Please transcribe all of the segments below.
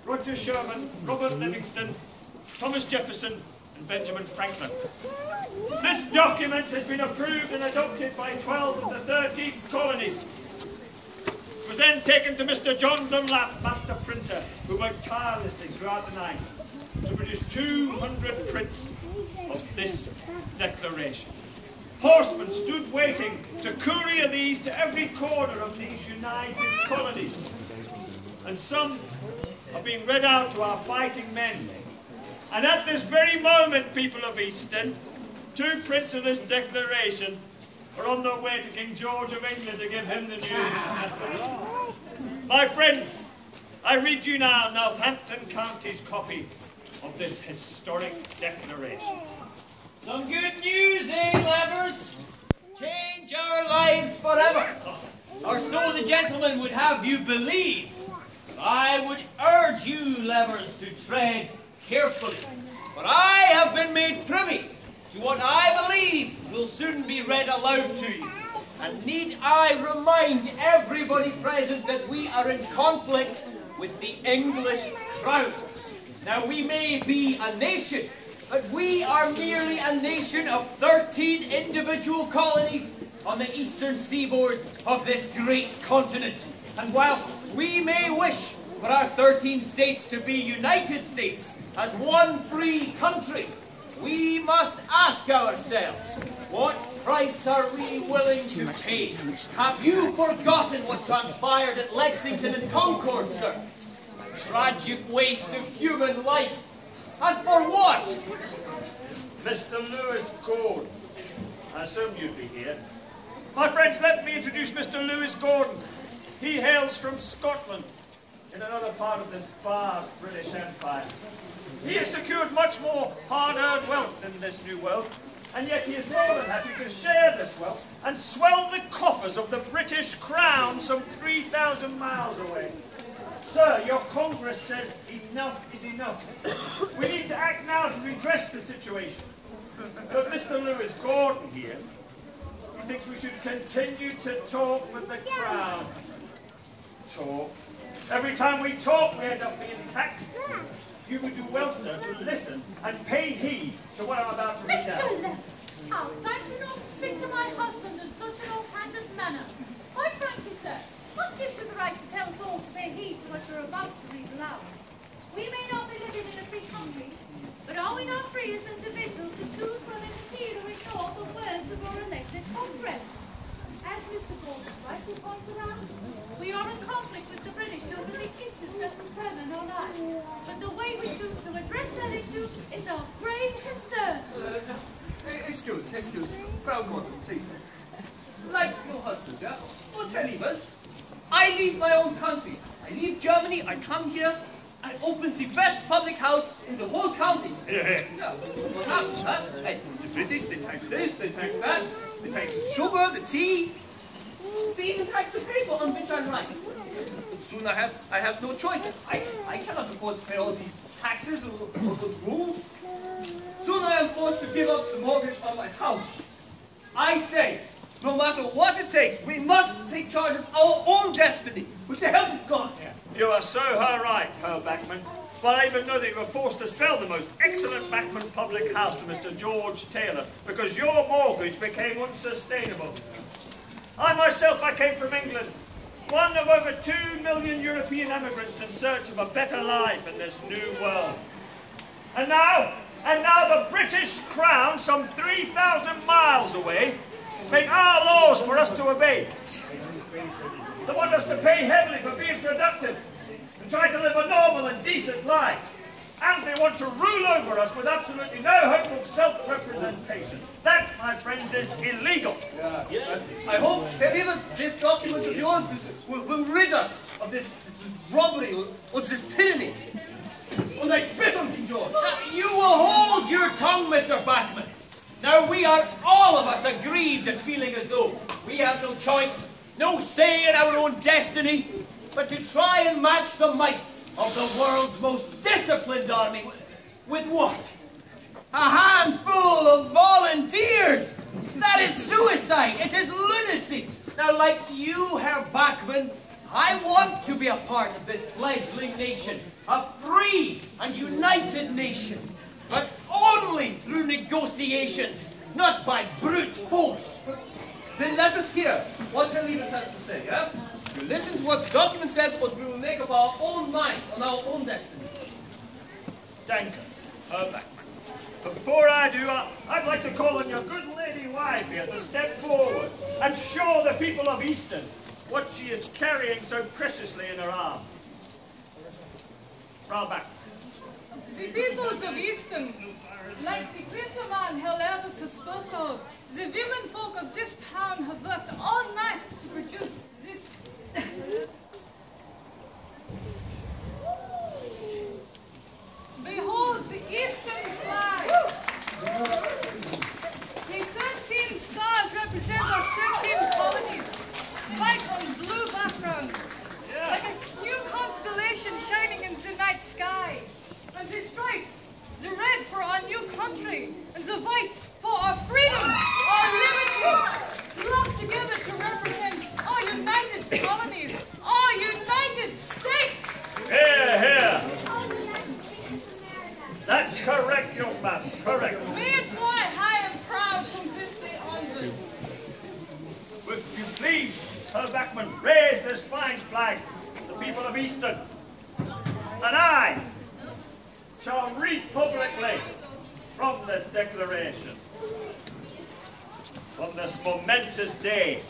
Roger Sherman, Robert Livingston, Thomas Jefferson, and Benjamin Franklin. This document has been approved and adopted by 12 of the 13 colonies. It was then taken to Mr. John Dunlap, master printer, who worked tirelessly throughout the night to produce 200 prints of this declaration. Horsemen stood waiting to courier these to every corner of these united colonies. And some are being read out to our fighting men. And at this very moment, people of Easton, 2 prints of this declaration are on their way to King George of England to give him the news. My friends, I read you now Northampton County's copy of this historic declaration. Some good news, eh, levers? Change our lives forever. Or so the gentleman would have you believe. I would urge you, levers, to tread carefully. For I have been made privy to what I believe will soon be read aloud to you. And need I remind everybody present that we are in conflict with the English crown. Now we may be a nation, but we are merely a nation of 13 individual colonies on the eastern seaboard of this great continent. And whilst we may wish for our 13 states to be United States as one free country, we must ask ourselves, what price are we willing to pay? Have you forgotten what transpired at Lexington and Concord, sir? Tragic waste of human life. And for what? Mr. Lewis Gordon. I assumed you'd be here. My friends, let me introduce Mr. Lewis Gordon. He hails from Scotland, in another part of this vast British Empire. He has secured much more hard-earned wealth in this new world, and yet he is more than happy to share this wealth and swell the coffers of the British Crown some 3,000 miles away. Sir, your Congress says enough is enough. We need to act now to redress the situation. But Mr. Lewis Gordon here, he thinks we should continue to talk with the Crown. Talk? Every time we talk, we end up being taxed. You would do well, sir, to listen and pay heed to what I'm about to read out. Mr. Lewis, how thou do not speak to my husband in such an offhanded manner. Quite frankly, sir, what gives you the right to tell us all to pay heed to what you're about to read aloud? We may not be living in a free country, but are we not free as individuals to choose whether to heed or ignore the words of our elected Congress? As Mr. Gordon rightly pointed out, we are in conflict with the British over the issues that determine our lives. But the way we choose to address that issue is of grave concern. Excuse, Frau Gordon, please. Like your husband, yeah? What I leave us? I leave my own country. I leave Germany, I come here, I open the best public house in the whole county. Here. Yeah, what happens, huh? Hey, the British, they tax this, they tax that, they tax the sugar, the tea. They even tax the paper on which I write. Soon I have no choice. I cannot afford to pay all these taxes or those rules. Soon I am forced to give up the mortgage on my house. I say, no matter what it takes, we must take charge of our own destiny, with the help of God. You are so right, Herr Bachman. But I even know that you were forced to sell the most excellent Bachman public house to Mr. George Taylor because your mortgage became unsustainable. I myself, I came from England, one of over 2 million European emigrants in search of a better life in this new world. And now the British Crown, some 3,000 miles away, make our laws for us to obey. They want us to pay heavily for being productive and try to live a normal and decent life. And they want to rule over us with absolutely no hope of self-representation. That, my friends, is illegal. Yeah. I hope this document of yours will rid us of this robbery or this tyranny. And I spit on King George. You will hold your tongue, Mr. Bachman. Now we are all of us aggrieved and feeling as though we have no choice, no say in our own destiny, but to try and match the might of the world's most disciplined army. With what? A handful of volunteers! That is suicide! It is lunacy! Now, like you, Herr Bachman, I want to be a part of this fledgling nation, a free and united nation, but only through negotiations, not by brute force. Then let us hear what her leaders has to say, eh? You listen to what the document says, or we will make up our own mind on our own destiny. Danke, Herr Bachmann. But before I do, I'd like to call on your good lady wife here to step forward and show the people of Easton what she is carrying so preciously in her arms. Frau Bachmann. The peoples of Easton, like the Clinterman Hellerus spoke of, the women folk of this town have worked all night to produce this. Behold the Eastern flag. The 13 stars represent our 13 colonies, white on blue background, like a new constellation shining in the night sky. And the stripes, the red for our new country, and the white for our freedom, our liberty, locked together to represent our united colonies, our United States. Here, here. That's correct, young man, correct. May it fly high and proud from this day onward. Would you please, Herr Bachmann, raise this fine flag, the people of Easton, and I shall read publicly from this declaration, on this momentous day.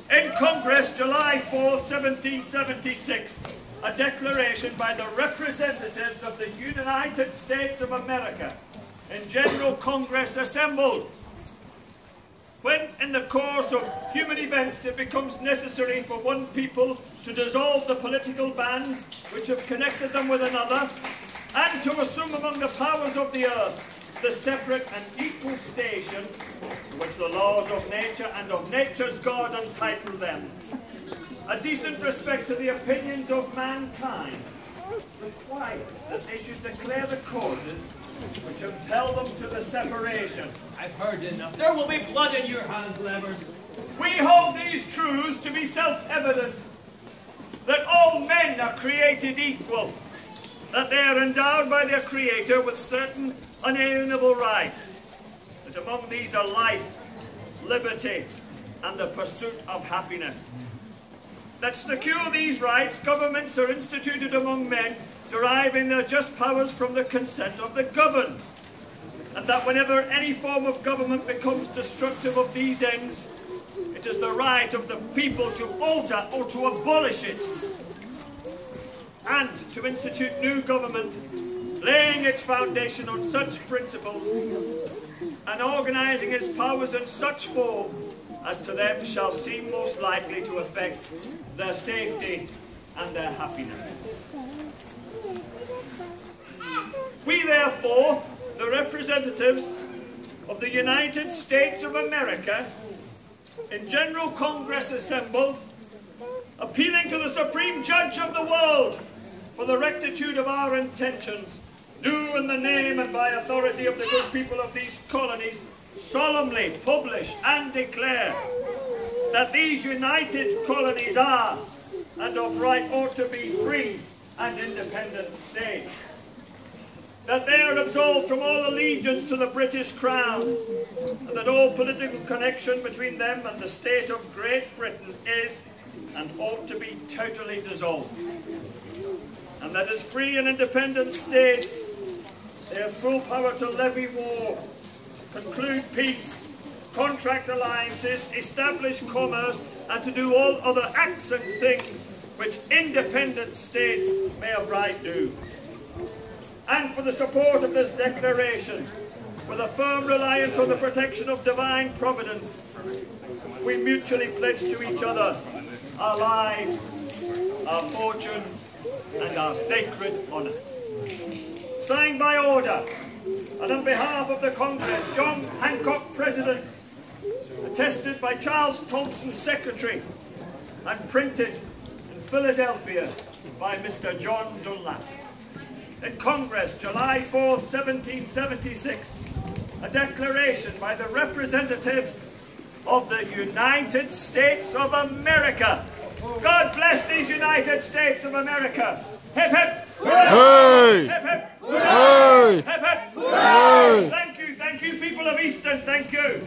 In Congress, July 4, 1776, a declaration by the representatives of the United States of America in General Congress assembled. When in the course of human events it becomes necessary for one people to dissolve the political bands which have connected them with another, and to assume among the powers of the earth the separate and equal station to which the laws of nature and of nature's God entitle them, a decent respect to the opinions of mankind requires that they should declare the causes which impel them to the separation. I've heard enough. There will be blood in your hands, Levers. We hold these truths to be self-evident, that all men are created equal, that they are endowed by their Creator with certain unalienable rights, that among these are life, liberty, and the pursuit of happiness. That to secure these rights, governments are instituted among men, deriving their just powers from the consent of the governed, and that whenever any form of government becomes destructive of these ends, it is the right of the people to alter or to abolish it, and to institute new government, laying its foundation on such principles, and organising its powers in such form as to them shall seem most likely to affect their safety and their happiness. We therefore, the representatives of the United States of America, in General Congress assembled, appealing to the Supreme Judge of the world for the rectitude of our intentions, do in the name and by authority of the good people of these colonies solemnly publish and declare that these united colonies are, and of right ought to be, free and independent states. That they are absolved from all allegiance to the British Crown, and that all political connection between them and the state of Great Britain is and ought to be totally dissolved. And that as free and independent states, they have full power to levy war, conclude peace, contract alliances, establish commerce, and to do all other acts and things which independent states may of right do. And for the support of this declaration, with a firm reliance on the protection of divine providence, we mutually pledge to each other our lives, our fortunes, and our sacred honour. Signed by order, and on behalf of the Congress, John Hancock, President, attested by Charles Thompson, Secretary, and printed in Philadelphia by Mr. John Dunlap. In Congress, July 4, 1776, a declaration by the representatives of the United States of America. God bless these United States of America. Hip hip! Hey! Hip hip! Hey! Hip hip! Hey! Thank you, people of Easton, thank you.